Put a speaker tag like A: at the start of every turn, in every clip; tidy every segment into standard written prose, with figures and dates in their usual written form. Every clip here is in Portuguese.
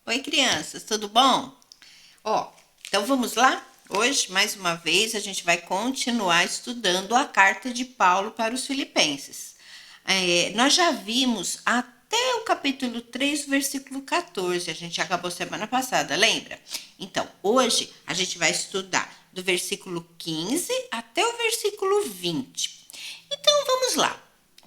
A: Oi, crianças, tudo bom? Ó, então vamos lá? Hoje, mais uma vez, a gente vai continuar estudando a carta de Paulo para os Filipenses. Nós já vimos até o capítulo 3, versículo 14. A gente acabou semana passada, lembra? Então, hoje a gente vai estudar do versículo 15 até o versículo 20. Então, vamos lá.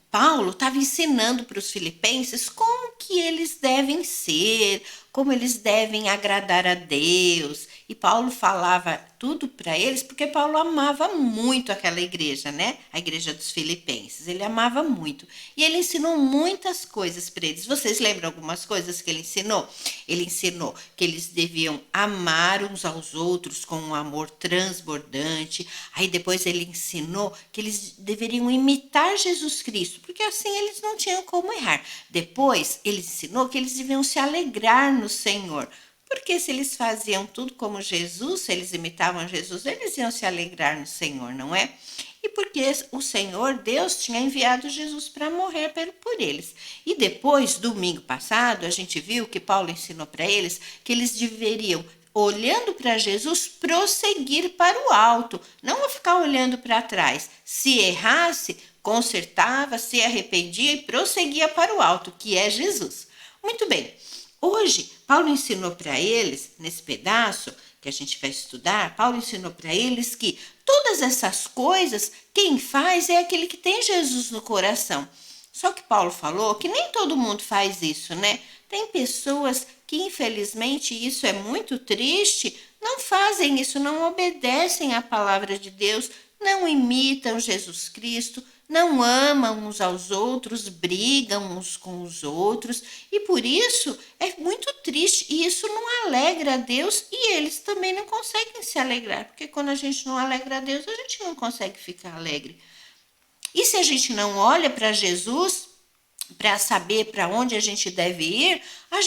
A: Paulo estava ensinando para os filipenses como que eles devem ser, como eles devem agradar a Deus. E Paulo falava tudo para eles porque Paulo amava muito aquela igreja, né? A igreja dos filipenses. Ele amava muito. E ele ensinou muitas coisas para eles. Vocês lembram algumas coisas que ele ensinou? Ele ensinou que eles deviam amar uns aos outros com um amor transbordante. Aí depois ele ensinou que eles deveriam imitar Jesus Cristo, porque assim eles não tinham como errar. Depois ele ensinou que eles deviam se alegrar no Senhor, porque se eles faziam tudo como Jesus, se eles imitavam Jesus, eles iam se alegrar no Senhor, não é? E porque o Senhor, Deus, tinha enviado Jesus para morrer por eles. E depois, domingo passado, a gente viu que Paulo ensinou para eles que eles deveriam, olhando para Jesus, prosseguir para o alto, não ficar olhando para trás. Se errasse, consertava, se arrependia e prosseguia para o alto, que é Jesus. Muito bem. Hoje, Paulo ensinou para eles, nesse pedaço que a gente vai estudar, Paulo ensinou para eles que todas essas coisas, quem faz é aquele que tem Jesus no coração. Só que Paulo falou que nem todo mundo faz isso, né? Tem pessoas que, infelizmente, isso é muito triste, não fazem isso, não obedecem à palavra de Deus, não imitam Jesus Cristo, não amam uns aos outros, brigam uns com os outros, e por isso é muito triste, e isso não alegra a Deus, e eles também não conseguem se alegrar, porque quando a gente não alegra a Deus, a gente não consegue ficar alegre. E se a gente não olha para Jesus, para saber para onde a gente deve ir, a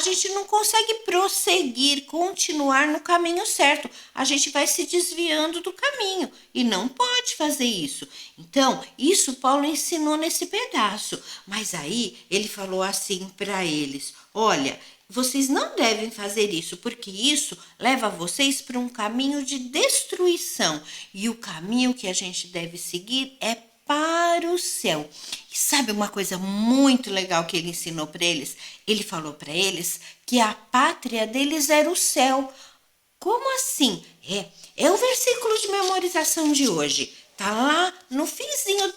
A: gente não consegue prosseguir, continuar no caminho certo. A gente vai se desviando do caminho e não pode fazer isso. Então, isso Paulo ensinou nesse pedaço. Mas aí ele falou assim para eles: olha, vocês não devem fazer isso, porque isso leva vocês para um caminho de destruição. E o caminho que a gente deve seguir é para o céu. E sabe uma coisa muito legal que ele ensinou para eles? Ele falou para eles que a pátria deles era o céu. Como assim? É o versículo de memorização de hoje. Tá lá no finzinho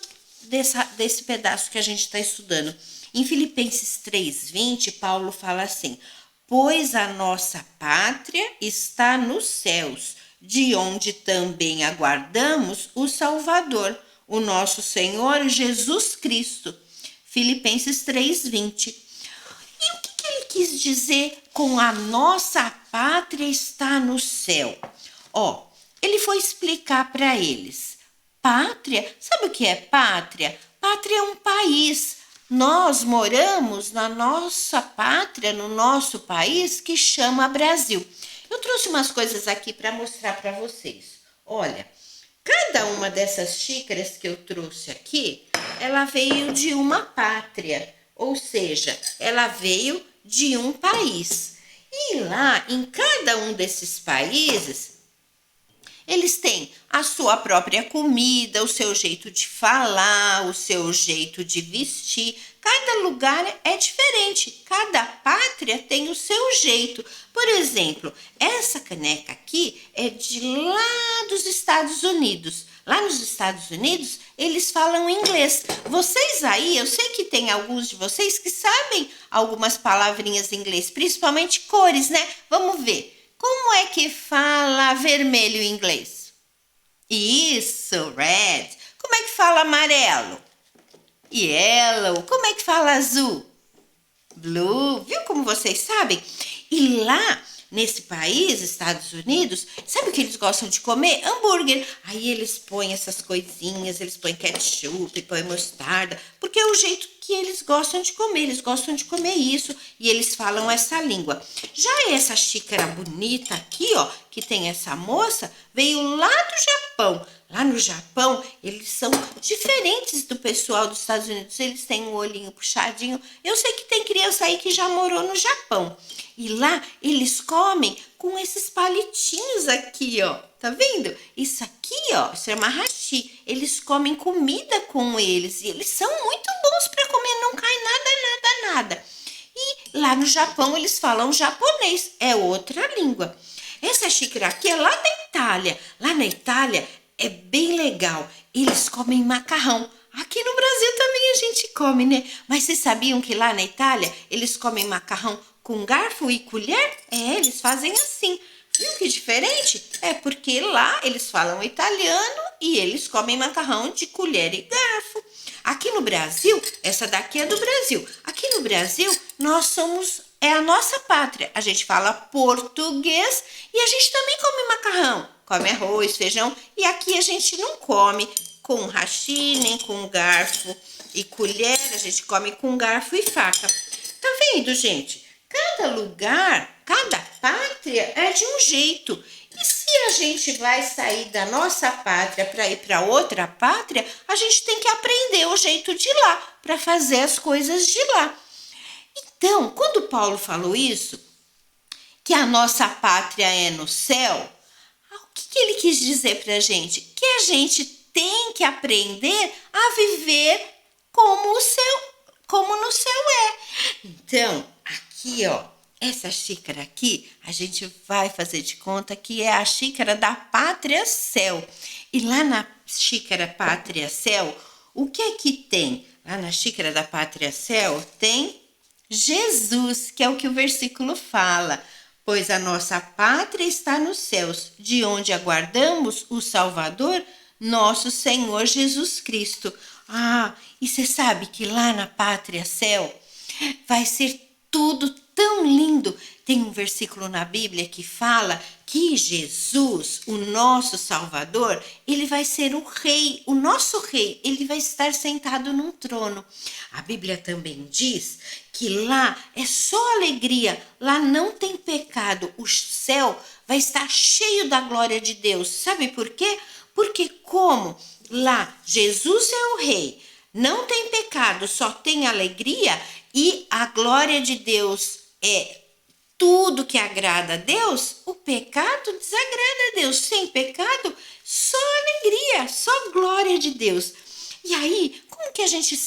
A: desse pedaço que a gente está estudando. Em Filipenses 3:20, Paulo fala assim: pois a nossa pátria está nos céus, de onde também aguardamos o Salvador, o nosso Senhor Jesus Cristo. Filipenses 3:20. E o que ele quis dizer com a nossa pátria está no céu? Ele foi explicar para eles. Pátria, sabe o que é pátria? Pátria é um país. Nós moramos na nossa pátria, no nosso país, que chama Brasil. Eu trouxe umas coisas aqui para mostrar para vocês. Olha, cada uma dessas xícaras que eu trouxe aqui, ela veio de uma pátria, ou seja, ela veio de um país. E lá, em cada um desses países, eles têm a sua própria comida, o seu jeito de falar, o seu jeito de vestir. Cada lugar é diferente, cada pátria tem o seu jeito. Por exemplo, essa caneca aqui é de lá dos Estados Unidos. Lá nos Estados Unidos, eles falam inglês. Vocês aí, eu sei que tem alguns de vocês que sabem algumas palavrinhas em inglês, principalmente cores, né? Vamos ver. Como é que fala vermelho em inglês? Isso, red. Como é que fala amarelo? Yellow. Como é que fala azul? Blue. Viu como vocês sabem? E lá nesse país, Estados Unidos, sabe o que eles gostam de comer? Hambúrguer. Aí eles põem essas coisinhas, eles põem ketchup, põem mostarda, porque é o jeito que eles gostam de comer. Eles gostam de comer isso e eles falam essa língua. Já essa xícara bonita aqui, ó, que tem essa moça, veio lá do Japão. Lá no Japão, eles são diferentes do pessoal dos Estados Unidos. Eles têm um olhinho puxadinho. Eu sei que tem criança aí que já morou no Japão. E lá, eles comem com esses palitinhos aqui, ó. Tá vendo? Isso aqui, ó, isso é hashi. Eles comem comida com eles. E eles são muito bons para comer. Não cai nada. E lá no Japão, eles falam japonês. É outra língua. Essa xícara aqui é lá da Itália. Lá na Itália é bem legal. Eles comem macarrão. Aqui no Brasil também a gente come, né? Mas vocês sabiam que lá na Itália eles comem macarrão com garfo e colher? É, eles fazem assim. Viu que diferente? É porque lá eles falam italiano e eles comem macarrão de colher e garfo. Aqui no Brasil, essa daqui é do Brasil. Aqui no Brasil, é a nossa pátria. A gente fala português e a gente também come macarrão. Come arroz, feijão. E aqui a gente não come com hashi, nem com garfo e colher. A gente come com garfo e faca. Tá vendo, gente? Cada lugar, cada pátria é de um jeito. E se a gente vai sair da nossa pátria para ir para outra pátria, a gente tem que aprender o jeito de lá, para fazer as coisas de lá. Então, quando Paulo falou isso, que a nossa pátria é no céu, o que ele quis dizer para a gente? Que a gente tem que aprender a viver como no céu é. Então, aqui, ó, essa xícara aqui, a gente vai fazer de conta que é a xícara da pátria céu. E lá na xícara pátria céu, o que é que tem? Lá na xícara da pátria céu tem Jesus, que é o que o versículo fala. Pois a nossa pátria está nos céus, de onde aguardamos o Salvador, nosso Senhor Jesus Cristo. E você sabe que lá na pátria céu vai ser tudo tão lindo. Tem um versículo na Bíblia que fala que Jesus, o nosso Salvador, ele vai ser o rei, o nosso rei. Ele vai estar sentado num trono. A Bíblia também diz que lá é só alegria, lá não tem pecado. O céu vai estar cheio da glória de Deus. Sabe por quê? Porque como lá Jesus é o rei, não tem pecado, só tem alegria e a glória de Deus é tudo que agrada a Deus, o pecado desagrada a Deus. Sem pecado, só alegria, só glória de Deus. E aí, como que a gente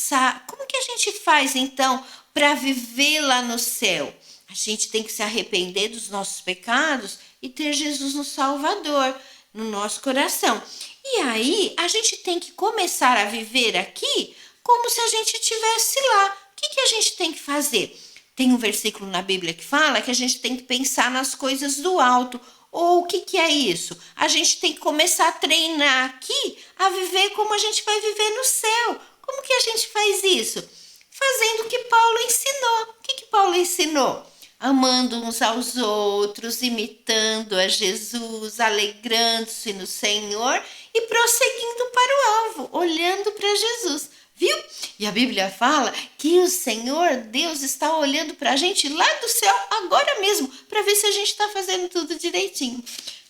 A: faz então para viver lá no céu? A gente tem que se arrepender dos nossos pecados e ter Jesus no Salvador, no nosso coração. E aí, a gente tem que começar a viver aqui como se a gente estivesse lá. O que a gente tem que fazer? Tem um versículo na Bíblia que fala que a gente tem que pensar nas coisas do alto. Ou o que é isso? A gente tem que começar a treinar aqui a viver como a gente vai viver no céu. Como que a gente faz isso? Fazendo o que Paulo ensinou. O que Paulo ensinou? Amando uns aos outros, imitando a Jesus, alegrando-se no Senhor e prosseguindo para o alvo, olhando para Jesus. Viu? E a Bíblia fala que o Senhor, Deus, está olhando para a gente lá do céu agora mesmo, para ver se a gente está fazendo tudo direitinho.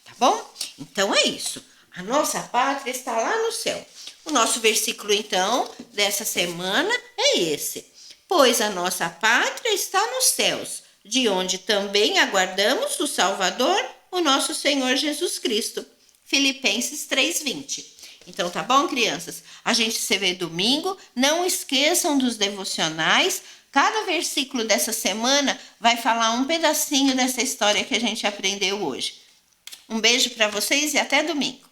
A: Tá bom? Então é isso. A nossa pátria está lá no céu. O nosso versículo, então, dessa semana é esse. Pois a nossa pátria está nos céus, de onde também aguardamos o Salvador, o nosso Senhor Jesus Cristo. Filipenses 3:20. Então tá bom, crianças? A gente se vê domingo. Não esqueçam dos devocionais. Cada versículo dessa semana vai falar um pedacinho dessa história que a gente aprendeu hoje. Um beijo para vocês e até domingo.